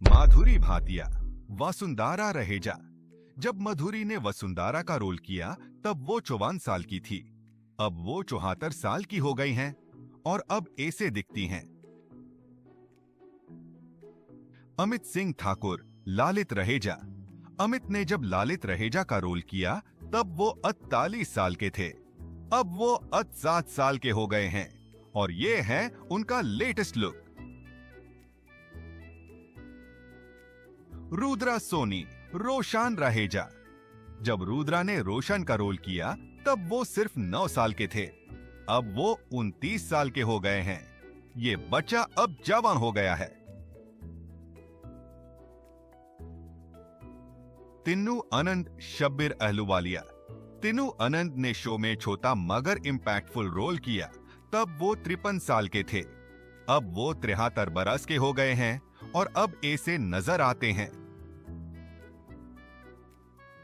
माधुरी भाटिया, वसुंधरा रहेजा। जब मधुरी ने वसुंधरा का रोल किया तब वो 54 साल की थी। अब वो 74 साल की हो गई हैं और अब ऐसे दिखती हैं। अमित सिंह ठाकुर, ललित रहेजा। अमित ने जब ललित रहेजा का रोल किया तब वो 48 साल के थे। अब वो 7 साल के हो गए हैं और ये है उनका लेटेस्ट लुक। रुद्रा सोनी, रोशन रहेजा। जब रुद्रा ने रोशन का रोल किया तब वो सिर्फ 9 साल के थे। अब वो 29 साल के हो गए हैं। ये बच्चा अब जवान हो गया है। तिन्नू आनंद, शब्बीर अहलूवालिया। तिन्नू आनंद ने शो में छोटा मगर इम्पैक्टफुल रोल किया तब वो 53 साल के थे। अब वो 73 बरस के हो गए हैं और अब ऐसे नजर आते हैं।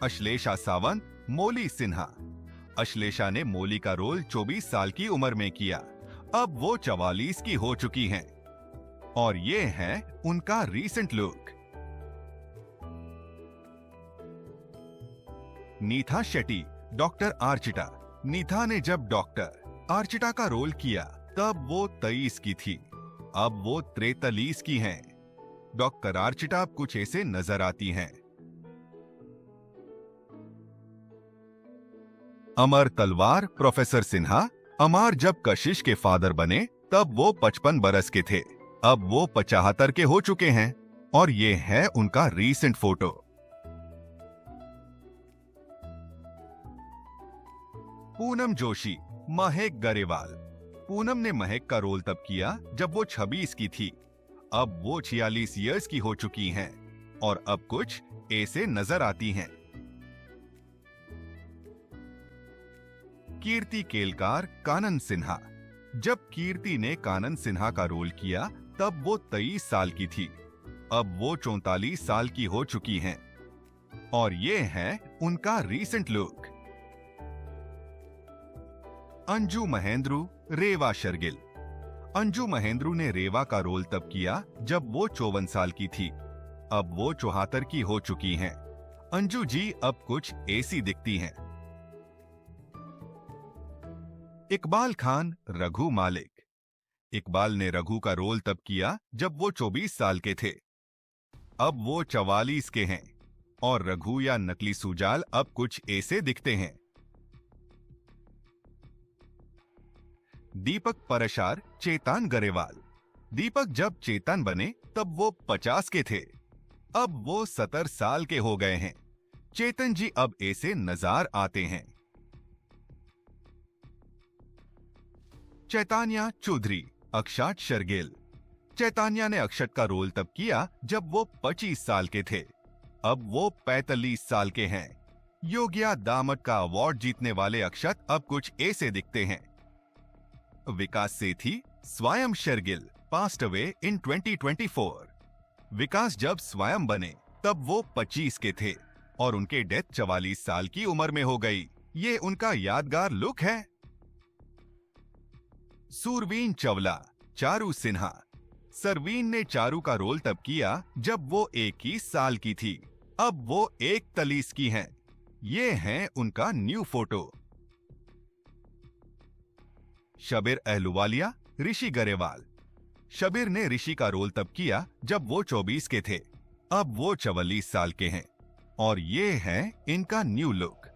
अश्लेषा सावंत, मोली सिन्हा। अश्लेषा ने मोली का रोल 24 साल की उम्र में किया। अब वो 44 की हो चुकी हैं और ये है उनका recent look. Neetha Shetty, doctor Archita. Neetha ने जब डॉक्टर आर्चिटा का रोल किया तब वो 23 की थी। अब वो 43 की हैं। डॉक्टर आर्चिटा अब कुछ ऐसे नजर आती हैं। अमर तलवार, प्रोफेसर सिन्हा। अमर जब कशिश के फादर बने तब वो 55 बरस के थे। अब वो 75 के हो चुके हैं और ये है उनका रीसेंट फोटो। पूनम जोशी, महक गरेवाल। पूनम ने महक का रोल तब किया जब वो 26 की थी। अब वो 46 इयर्स की हो चुकी हैं और अब कुछ ऐसे नजर आती हैं। कीर्ति केलकार, कानन सिन्हा। जब कीर्ति ने कानन सिन्हा का रोल किया तब वो 23 साल की थी। अब वो 44 साल की हो चुकी हैं और ये है उनका रीसेंट लुक। अंजू महेंद्रू, रेवा शर्गिल। अंजू महेंद्रू ने रेवा का रोल तब किया जब वो 54 साल की थी। अब वो 74 की हो चुकी हैं। अंजू जी अब कुछ ऐसी दिखती हैं। इकबाल खान, रघु मालिक। इकबाल ने रघु का रोल तब किया जब वो 24 साल के थे। अब वो 44 के हैं और रघु या नकली सुजाल अब कुछ ऐसे दिखते हैं। दीपक परशार, चेतन गरेवाल। दीपक जब चेतन बने तब वो 50 के थे। अब वो 70 साल के हो गए हैं। चेतन जी अब ऐसे नजर आते हैं। चैतन्या चौधरी, अक्षत शर्गिल। चैतन्या ने अक्षत का रोल तब किया जब वो 25 साल के थे। अब वो 45 साल के हैं। योगिया दामट का अवार्ड जीतने वाले अक्षत अब कुछ ऐसे दिखते हैं। विकास सेठी, स्वयं शर्गिल, पास्ट अवे इन 2024। विकास जब स्वयं बने तब वो 25 के थे और उनके डेथ 44 साल की उम्र में हो गई। ये उनका यादगार लुक है। सुरवीन चावला, चारू सिन्हा। सरवीन ने चारू का रोल तब किया जब वो 21 साल की थी। अब वो 41 की हैं। ये है उनका न्यू फोटो। शब्बीर अहलूवालिया, ऋषि गरेवाल। शब्बीर ने ऋषि का रोल तब किया जब वो 24 के थे। अब वो 44 साल के हैं और ये है इनका new look.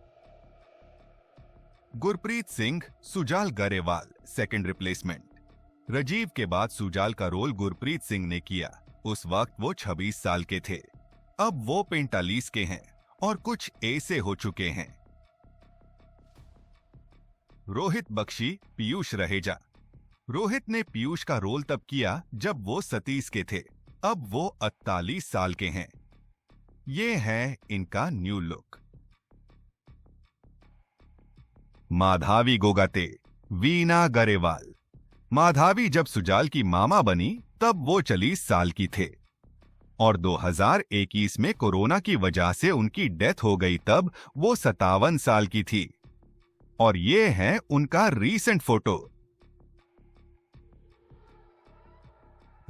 Gurpreet Singh, Sujal Grewal, second replacement. Rajeev के बाद सुजाल का रोल गुरप्रीत सिंह ने किया। उस वक्त वो 26 साल के थे। अब वो 45 के हैं और कुछ ऐसे हो चुके हैं। रोहित बख्शी, पीयूष रहेजा। रोहित ने पीयूष का रोल तब किया जब वो 37 के थे। अब वो 48 साल के हैं। ये है इनका न्यू लुक। माधवी गोगाते, वीना गरेवाल। माधवी जब सुजाल की मामा बनी तब वो 40 साल की थे और 2021 में कोरोना की वजह से उनकी डेथ हो गई तब वो 57 साल की थी और ये है उनका recent photo.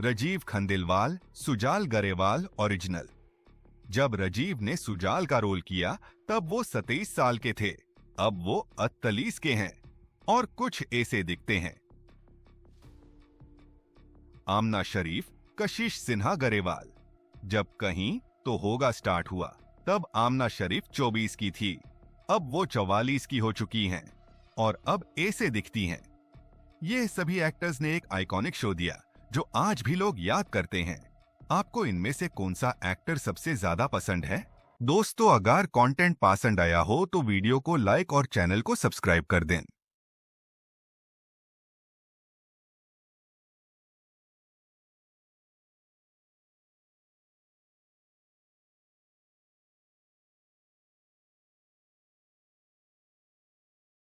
Rajeev Khandelwal, Sujal Grewal original. जब राजीव ने सुजाल का रोल किया तब वो 27 साल के थे। अब वो 48 के हैं और कुछ ऐसे दिखते हैं। आमना शरीफ, कशिश सिन्हा गरेवाल। जब कहीं तो होगा स्टार्ट हुआ तब आमना शरीफ 24 की थी। अब वो 44 की हो चुकी हैं और अब ऐसे दिखती हैं। ये सभी एक्टर्स ने एक आइकॉनिक शो दिया जो आज भी लोग याद करते हैं। आपको इनमें से कौन सा एक्टर सबसे ज्यादा पसंद है? दोस्तों, अगर कंटेंट पसंद आया हो तो वीडियो को लाइक और चैनल को सब्सक्राइब कर दें।